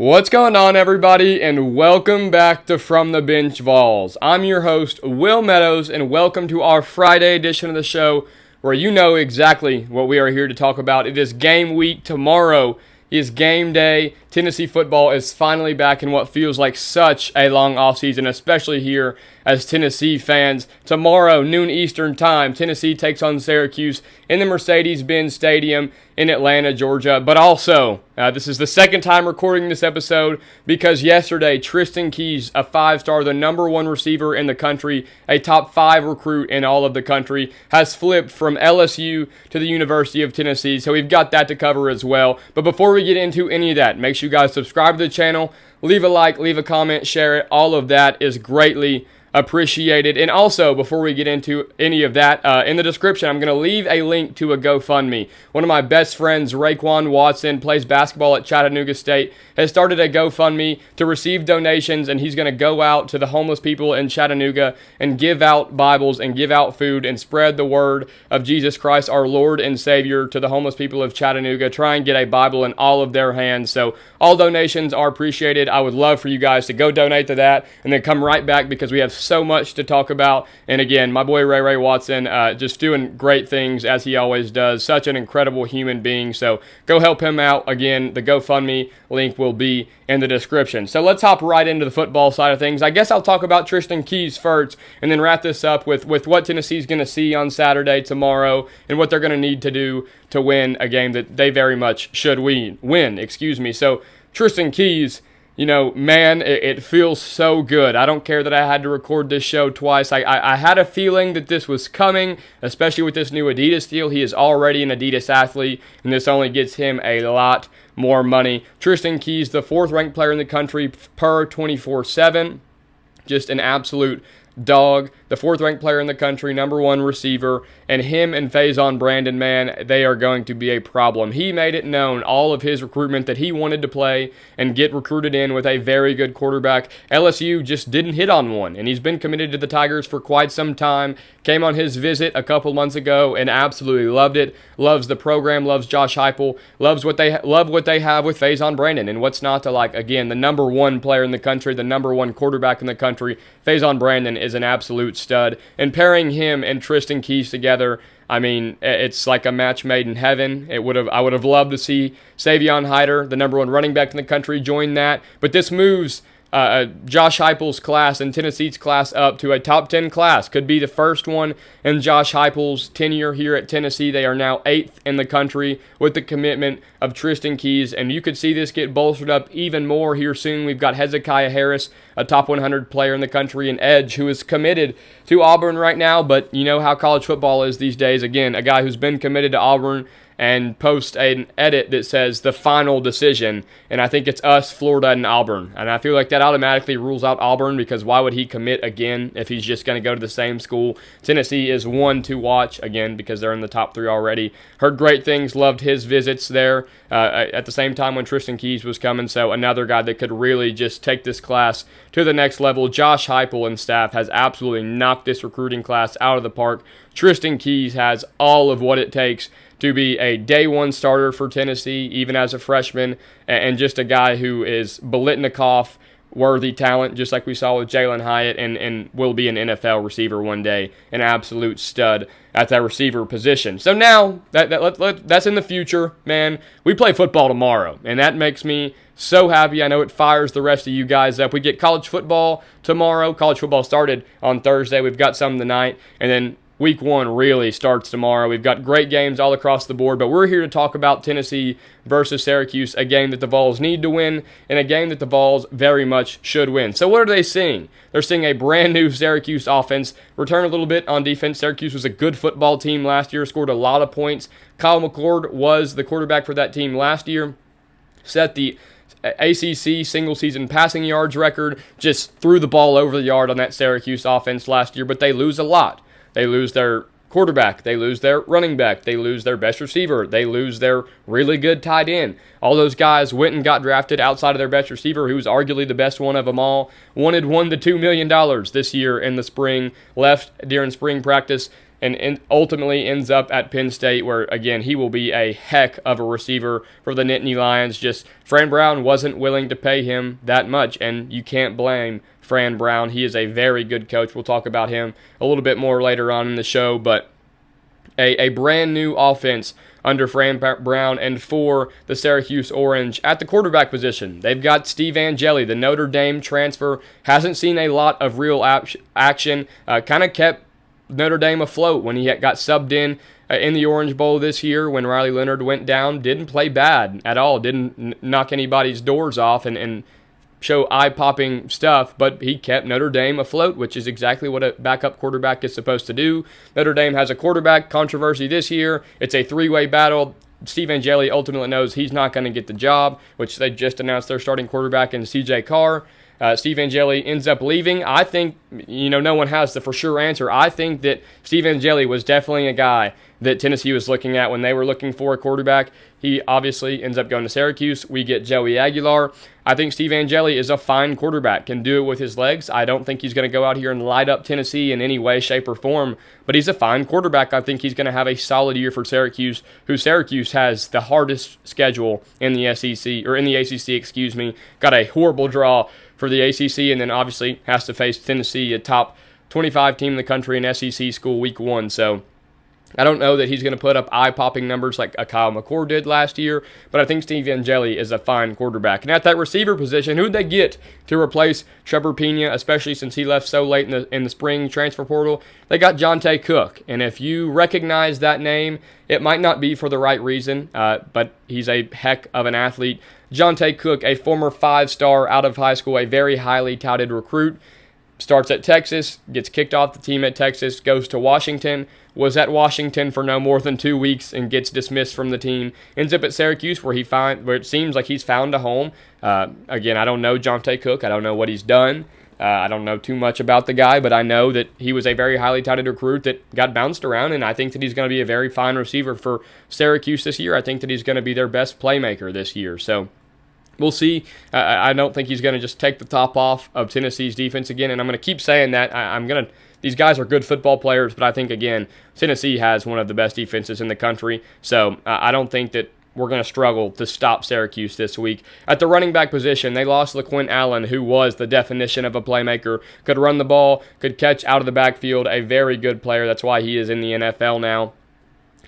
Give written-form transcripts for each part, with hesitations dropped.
What's going on, everybody, and welcome back to From The Bench Vols. I'm your host, Will Meadows, and welcome to our Friday edition of the show where you know exactly what we are here to talk about. It is game week. Tomorrow is game day. Tennessee football is finally back in what feels like such a long offseason, especially here as Tennessee fans. Tomorrow, noon Eastern time, Tennessee takes on Syracuse in the Mercedes-Benz Stadium in Atlanta, Georgia. But also, this is the second time recording this episode because yesterday, Tristen Keys, a five-star, the number one receiver in the country, a top 5 recruit in all of the country, has flipped from LSU to the University of Tennessee. So we've got that to cover as well. But before we get into any of that, make sure you guys subscribe to the channel, leave a like, leave a comment, share it. All of that is greatly appreciated. And also, before we get into any of that, in the description, I'm going to leave a link to a GoFundMe. One of my best friends, Raekwon Watson, plays basketball at Chattanooga State, has started a GoFundMe to receive donations, and he's going to go out to the homeless people in Chattanooga and give out Bibles and give out food and spread the word of Jesus Christ, our Lord and Savior, to the homeless people of Chattanooga. Try and get a Bible in all of their hands. So all donations are appreciated. I would love for you guys to go donate to that and then come right back because we have so much to talk about. And again, my boy Ray Watson, just doing great things as he always does. Such an incredible human being. So go help him out. Again, the GoFundMe link will be in the description. So let's hop right into the football side of things. I guess I'll talk about Tristen Keys first and then wrap this up with what Tennessee's going to see on Saturday, tomorrow, and what they're going to need to do to win a game that they very much should win. So Tristen Keys, you know, man, it feels so good. I don't care that I had to record this show twice. I had a feeling that this was coming, especially with this new Adidas deal. He is already an Adidas athlete, and this only gets him a lot more money. Tristen Keys, the 4th-ranked player in the country per 24/7. Just an absolute dog, the 4th-ranked player in the country, number 1 receiver, and him and Faizon Brandon, man, they are going to be a problem. He made it known, all of his recruitment, that he wanted to play and get recruited in with a very good quarterback. LSU just didn't hit on one, and he's been committed to the Tigers for quite some time. Came on his visit a couple months ago and absolutely loved it. Loves the program, loves Josh Heupel, loves what they have with Faizon Brandon, and what's not to like. Again, the number 1 player in the country, the number 1 quarterback in the country, Faizon Brandon is an absolute stud. And pairing him and Tristen Keys together, I mean, it's like a match made in heaven. I would have loved to see Savion Hyder, the number 1 running back in the country, join that. But this moves Josh Heupel's class and Tennessee's class up to a top 10 class. Could be the first one in Josh Heupel's tenure here at Tennessee. They are now 8th in the country with the commitment of Tristen Keys, and you could see this get bolstered up even more here soon. We've got Hezekiah Harris, a top 100 player in the country, an edge who is committed to Auburn right now, but you know how college football is these days. Again, a guy who's been committed to Auburn and post an edit that says the final decision, and I think it's us, Florida, and Auburn. And I feel like that automatically rules out Auburn because why would he commit again if he's just going to go to the same school? Tennessee is one to watch, again, because they're in the top 3 already. Heard great things, loved his visits there at the same time when Tristen Keys was coming, so another guy that could really just take this class to the next level. Josh Heupel and staff has absolutely knocked this recruiting class out of the park. Tristen Keys has all of what it takes to be a day 1 starter for Tennessee, even as a freshman, and just a guy who is Biletnikoff worthy talent, just like we saw with Jalen Hyatt, and will be an NFL receiver one day, an absolute stud at that receiver position. So now, that's in the future, man. We play football tomorrow, and that makes me so happy. I know it fires the rest of you guys up. We get college football tomorrow. College football started on Thursday. We've got some tonight, and then Week 1 really starts tomorrow. We've got great games all across the board, but we're here to talk about Tennessee versus Syracuse, a game that the Vols need to win and a game that the Vols very much should win. So what are they seeing? They're seeing a brand new Syracuse offense return a little bit on defense. Syracuse was a good football team last year, scored a lot of points. Kyle McCord was the quarterback for that team last year, set the ACC single-season passing yards record, just threw the ball over the yard on that Syracuse offense last year, but they lose a lot. They lose their quarterback, they lose their running back, they lose their best receiver, they lose their really good tight end. All those guys went and got drafted outside of their best receiver, who was arguably the best one of them all, wanted $1 to $2 million this year in the spring, left during spring practice, and ultimately ends up at Penn State, where, again, he will be a heck of a receiver for the Nittany Lions. Just Fran Brown wasn't willing to pay him that much, and you can't blame Fran Brown. He is a very good coach. We'll talk about him a little bit more later on in the show, but a brand new offense under Fran Brown, and for the Syracuse Orange at the quarterback position, they've got Steve Angeli, the Notre Dame transfer, hasn't seen a lot of real action, kind of kept Notre Dame afloat when he got subbed in the Orange Bowl this year when Riley Leonard went down. Didn't play bad at all, didn't knock anybody's doors off and show eye-popping stuff, but he kept Notre Dame afloat, which is exactly what a backup quarterback is supposed to do. Notre Dame has a quarterback controversy this year. It's a three-way battle. Steve Angeli ultimately knows he's not going to get the job, which they just announced their starting quarterback in C.J. Carr. Steve Angeli ends up leaving. I think, no one has the for sure answer. I think that Steve Angeli was definitely a guy that Tennessee was looking at when they were looking for a quarterback. He obviously ends up going to Syracuse. We get Joey Aguilar. I think Steve Angeli is a fine quarterback, can do it with his legs. I don't think he's going to go out here and light up Tennessee in any way, shape, or form, but he's a fine quarterback. I think he's going to have a solid year for Syracuse, who Syracuse has the hardest schedule in the SEC, or in the ACC, excuse me. Got a horrible draw for the ACC, and then obviously has to face Tennessee, a top 25 team in the country in SEC school week 1. So I don't know that he's going to put up eye-popping numbers like a Kyle McCord did last year, but I think Steve Angeli is a fine quarterback. And at that receiver position, who'd they get to replace Trevor Pena, especially since he left so late in the spring transfer portal? They got Jonte Cook, and if you recognize that name, it might not be for the right reason, but he's a heck of an athlete. Jonte Cook, a former 5-star out of high school, a very highly touted recruit, starts at Texas, gets kicked off the team at Texas, goes to Washington, was at Washington for no more than 2 weeks and gets dismissed from the team, ends up at Syracuse where it seems like he's found a home. Again, I don't know Jonte Cook. I don't know what he's done. I don't know too much about the guy, but I know that he was a very highly touted recruit that got bounced around, and I think that he's going to be a very fine receiver for Syracuse this year. I think that he's going to be their best playmaker this year. So we'll see. I don't think he's going to just take the top off of Tennessee's defense again, and I'm going to keep saying that. These guys are good football players, but I think, again, Tennessee has one of the best defenses in the country, so I don't think that we're going to struggle to stop Syracuse this week. At the running back position, they lost LaQuint Allen, who was the definition of a playmaker, could run the ball, could catch out of the backfield, a very good player. That's why he is in the NFL now.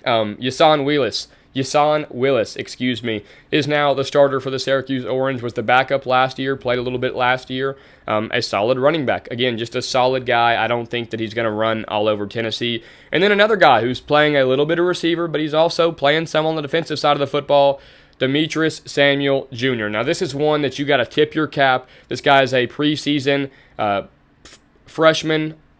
Yasan Willis, is now the starter for the Syracuse Orange, was the backup last year, played a little bit last year. A solid running back. Again, just a solid guy. I don't think that he's going to run all over Tennessee. And then another guy who's playing a little bit of receiver, but he's also playing some on the defensive side of the football, Demetrius Samuel Jr. Now, this is one that you got to tip your cap. This guy is a preseason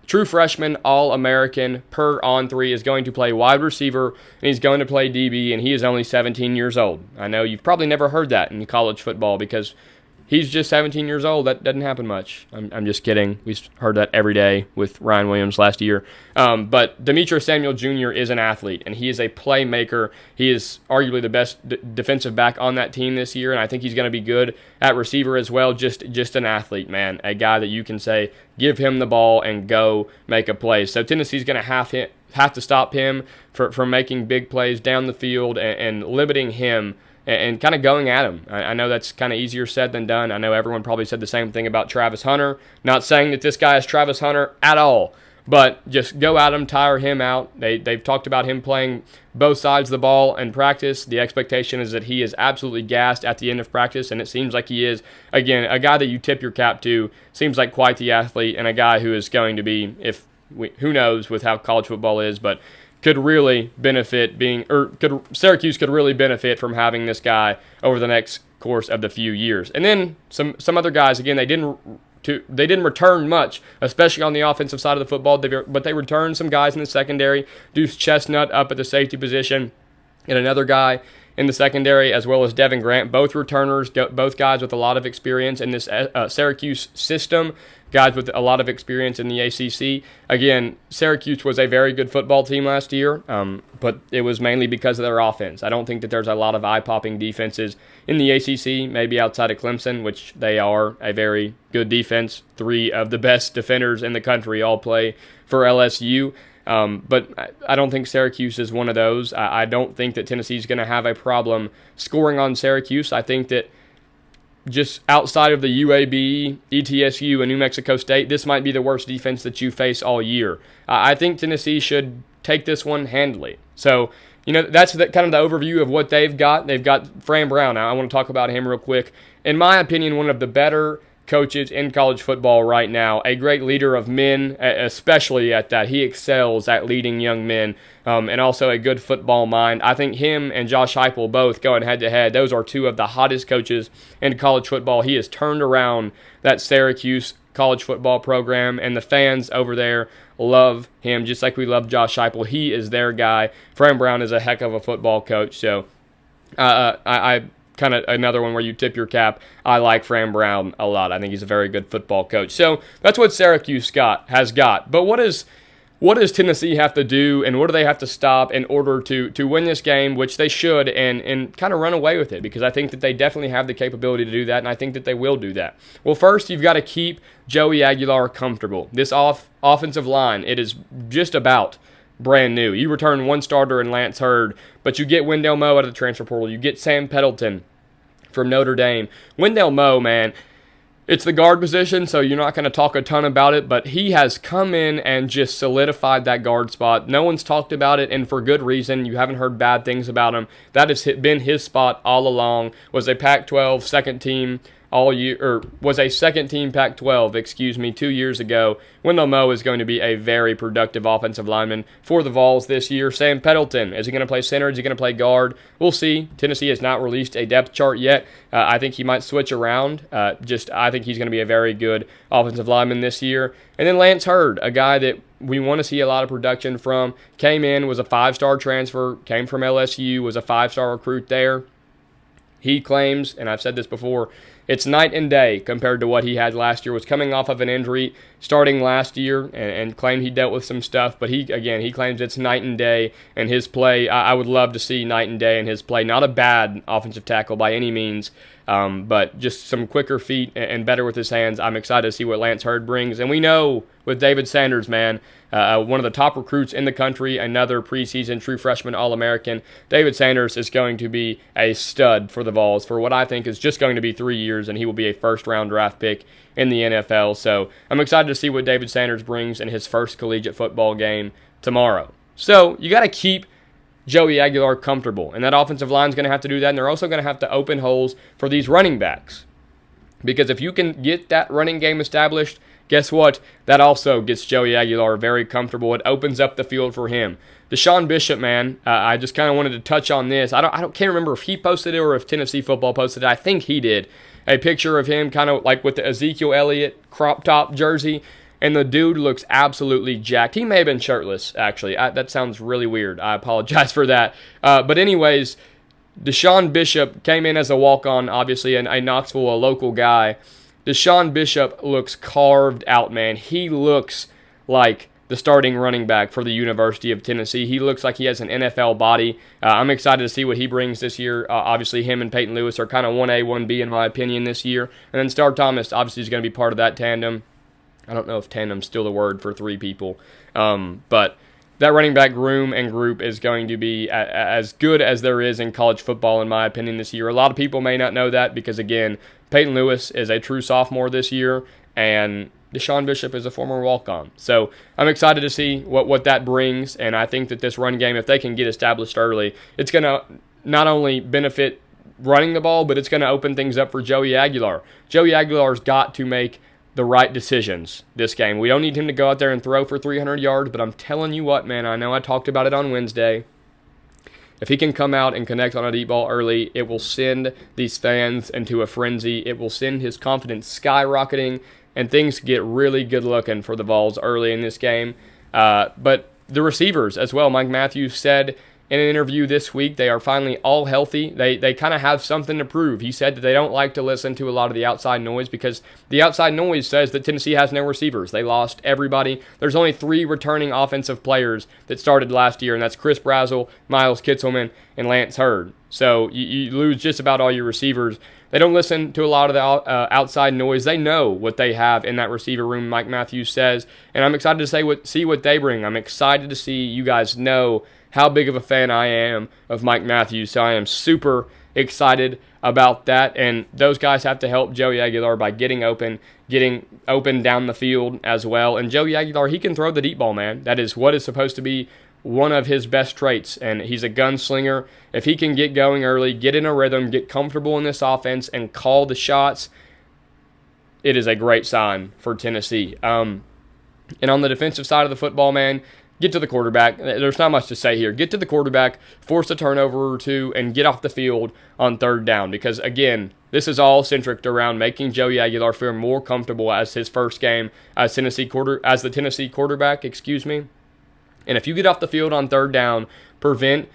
true freshman All-American per On3, is going to play wide receiver, and he's going to play DB, and he is only 17 years old. I know you've probably never heard that in college football because he's just 17 years old. That doesn't happen much. I'm just kidding. We heard that every day with Ryan Williams last year. But Demetrius Samuel Jr. is an athlete, and he is a playmaker. He is arguably the best defensive back on that team this year, and I think he's going to be good at receiver as well. Just an athlete, man. A guy that you can say, give him the ball and go make a play. So Tennessee's going to have to stop him from making big plays down the field and limiting him and kind of going at him. I know that's kind of easier said than done. I know everyone probably said the same thing about Travis Hunter. Not saying that this guy is Travis Hunter at all, but just go at him, tire him out. They've talked about him playing both sides of the ball in practice. The expectation is that he is absolutely gassed at the end of practice, and it seems like he is. Again, a guy that you tip your cap to, seems like quite the athlete, and a guy who is going to be, who knows with how college football is, but could really benefit Syracuse could really benefit from having this guy over the next course of the few years. And then some other guys, again, they didn't return much, especially on the offensive side of the football, but they returned some guys in the secondary. Deuce Chestnut up at the safety position, and another guy in the secondary, as well as Devin Grant, both returners, both guys with a lot of experience in this Syracuse system, guys with a lot of experience in the ACC. Again, Syracuse was a very good football team last year, but it was mainly because of their offense. I don't think that there's a lot of eye-popping defenses in the ACC, maybe outside of Clemson, which they are a very good defense. 3 of the best defenders in the country all play for LSU. But I don't think Syracuse is one of those. I don't think that Tennessee's going to have a problem scoring on Syracuse. I think that just outside of the UAB, ETSU, and New Mexico State, this might be the worst defense that you face all year. I think Tennessee should take this one handily. So, that's kind of the overview of what they've got. They've got Fran Brown. Now, I want to talk about him real quick. In my opinion, one of the better coaches in college football right now, a great leader of men, especially at that. He excels at leading young men, and also a good football mind. I think him and Josh Heupel both going head-to-head. Those are two of the hottest coaches in college football. He has turned around that Syracuse college football program, and the fans over there love him just like we love Josh Heupel. He is their guy. Fran Brown is a heck of a football coach, so I kind of another one where you tip your cap. I like Fran Brown a lot. I think he's a very good football coach. So that's what Syracuse has got. But what does Tennessee have to do, and what do they have to stop in order to win this game, which they should, and kind of run away with it? Because I think that they definitely have the capability to do that, and I think that they will do that. Well, first, you've got to keep Joey Aguilar comfortable. This offensive line, it is just about brand new. You return one starter in Lance Hurd, but you get Wendell Moe out of the transfer portal. You get Sam Pendleton from Notre Dame. Wendell Moe, man, it's the guard position, so you're not going to talk a ton about it, but he has come in and just solidified that guard spot. No one's talked about it, and for good reason. You haven't heard bad things about him. That has been his spot all along. Was a Pac-12 second team all year, or was a second team Pac-12, 2 years ago. Wendell Moe is going to be a very productive offensive lineman for the Vols this year. Sam Pendleton, is he going to play center? Is he going to play guard? We'll see. Tennessee has not released a depth chart yet. I think he might switch around. I think he's going to be a very good offensive lineman this year. And then Lance Hurd, a guy that we want to see a lot of production from. Came in, was a 5-star transfer, came from LSU, was a 5-star recruit there. He claims, and I've said this before, it's night and day compared to what he had last year. Was coming off of an injury starting last year and claimed he dealt with some stuff, but he claims it's night and day in his play. I would love to see night and day in his play. Not a bad offensive tackle by any means, but just some quicker feet and better with his hands. I'm excited to see what Lance Hurd brings. And we know with David Sanders, man, one of the top recruits in the country, another preseason true freshman All-American. David Sanders is going to be a stud for the Vols for what I think is just going to be 3 years, and he will be a first-round draft pick in the NFL. So I'm excited to see what David Sanders brings in his first collegiate football game tomorrow. So you got to keep Joey Aguilar comfortable, and that offensive line is going to have to do that, and they're also going to have to open holes for these running backs. Because if you can get that running game established, guess what? That also gets Joey Aguilar very comfortable. It opens up the field for him. Deshaun Bishop, man, I just kind of wanted to touch on this. Can't remember if he posted it or if Tennessee football posted it. I think he did. A picture of him kind of like with the Ezekiel Elliott crop top jersey, and the dude looks absolutely jacked. He may have been shirtless, actually. That sounds really weird. I apologize for that. But anyways, Deshaun Bishop came in as a walk-on, obviously, a Knoxville, a local guy. Deshaun Bishop looks carved out, man. He looks like the starting running back for the University of Tennessee. He looks like he has an NFL body. I'm excited to see what he brings this year. Obviously, him and Peyton Lewis are kind of 1A, 1B in my opinion this year. And then Star Thomas, obviously, is going to be part of that tandem. I don't know if tandem's still the word for three people. But that running back room and group is going to be as good as there is in college football, in my opinion, this year. A lot of people may not know that because, again, Peyton Lewis is a true sophomore this year, and Deshaun Bishop is a former walk-on. So I'm excited to see what that brings, and I think that this run game, if they can get established early, it's going to not only benefit running the ball, but it's going to open things up for Joey Aguilar. Joey Aguilar's got to make the right decisions this game. We don't need him to go out there and throw for 300 yards, but I'm telling you what, man, I know I talked about it on Wednesday. If he can come out and connect on a deep ball early, it will send these fans into a frenzy. It will send his confidence skyrocketing, and things get really good looking for the Vols early in this game. But the receivers as well. Mike Matthews said in an interview this week. They are finally all healthy. They kind of have something to prove. He said that they don't like to listen to a lot of the outside noise because the outside noise says that Tennessee has no receivers. They lost everybody. There's only 3 returning offensive players that started last year, and that's Chris Brazzell, Miles Kitselman, and Lance Hurd. So you lose just about all your receivers. They don't listen to a lot of the outside noise. They know what they have in that receiver room, Mike Matthews says, and I'm excited to see what they bring. I'm excited to see you guys know how big of a fan I am of Mike Matthews, so I am super excited about that, and those guys have to help Joey Aguilar by getting open down the field as well, and Joey Aguilar, he can throw the deep ball, man. That is what is supposed to be one of his best traits, and he's a gunslinger. If he can get going early, get in a rhythm, get comfortable in this offense, and call the shots, it is a great sign for Tennessee. And on the defensive side of the football, man, get to the quarterback. There's not much to say here. Get to the quarterback, force a turnover or two, and get off the field on third down. Because, again, this is all centric around making Joey Aguilar feel more comfortable as his first game as the Tennessee quarterback. And if you get off the field on third down, prevent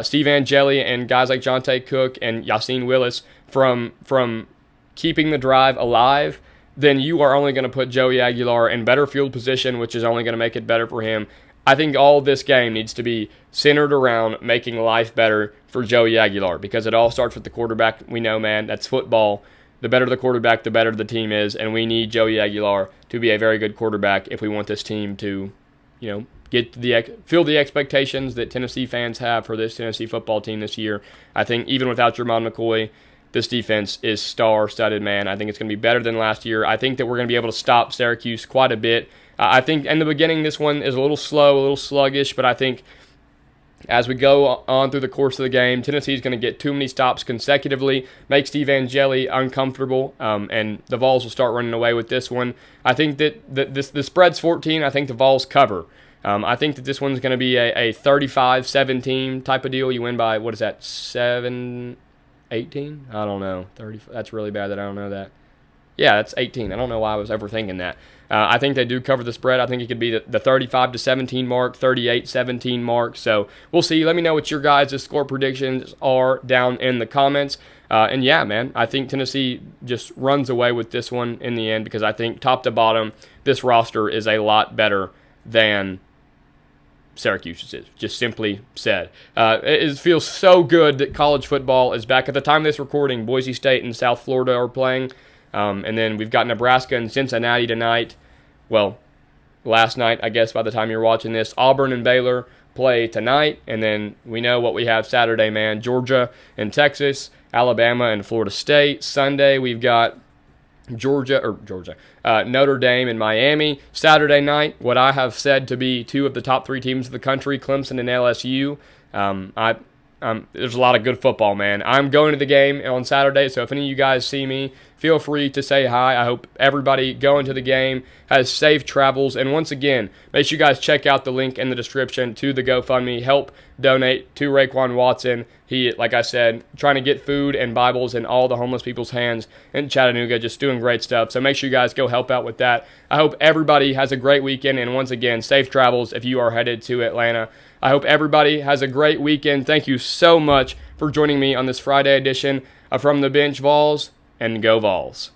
Steve Angeli and guys like Jonte Cook and Yassine Willis from keeping the drive alive, then you are only going to put Joey Aguilar in better field position, which is only going to make it better for him. I think all this game needs to be centered around making life better for Joey Aguilar because it all starts with the quarterback. We know, man, that's football. The better the quarterback, the better the team is, and we need Joey Aguilar to be a very good quarterback if we want this team to, fill the expectations that Tennessee fans have for this Tennessee football team this year. I think even without Jermon McCoy, this defense is star-studded, man. I think it's going to be better than last year. I think that we're going to be able to stop Syracuse quite a bit. I think in the beginning this one is a little slow, a little sluggish, but I think as we go on through the course of the game, Tennessee's going to get too many stops consecutively, make Steve Angeli uncomfortable, and the Vols will start running away with this one. I think that the spread's 14. I think the Vols cover. I think that this one's going to be a 35-17 type of deal. You win by, 7-18? I don't know. 30. That's really bad that I don't know that. Yeah, that's 18. I don't know why I was overthinking that. I think they do cover the spread. I think it could be the 35-17 mark, 38-17 mark. So we'll see. Let me know what your guys' score predictions are down in the comments. And yeah, man, I think Tennessee just runs away with this one in the end because I think top to bottom, this roster is a lot better than Syracuse is, just simply said. It feels so good that college football is back. At the time of this recording, Boise State and South Florida are playing. And then we've got Nebraska and Cincinnati tonight. Well, last night, I guess, by the time you're watching this. Auburn and Baylor play tonight. And then we know what we have Saturday, man. Georgia and Texas, Alabama and Florida State. Sunday, we've got Notre Dame and Miami. Saturday night, what I have said to be 2 of the top 3 teams of the country, Clemson and LSU. There's a lot of good football, man. I'm going to the game on Saturday, so if any of you guys see me, feel free to say hi. I hope everybody going to the game has safe travels. And once again, make sure you guys check out the link in the description to the GoFundMe. Help donate to Raekwon Watson. He, like I said, trying to get food and Bibles in all the homeless people's hands in Chattanooga, just doing great stuff. So make sure you guys go help out with that. I hope everybody has a great weekend, and once again, safe travels if you are headed to Atlanta. I hope everybody has a great weekend. Thank you so much for joining me on this Friday edition of From the Bench Vols, and go Vols.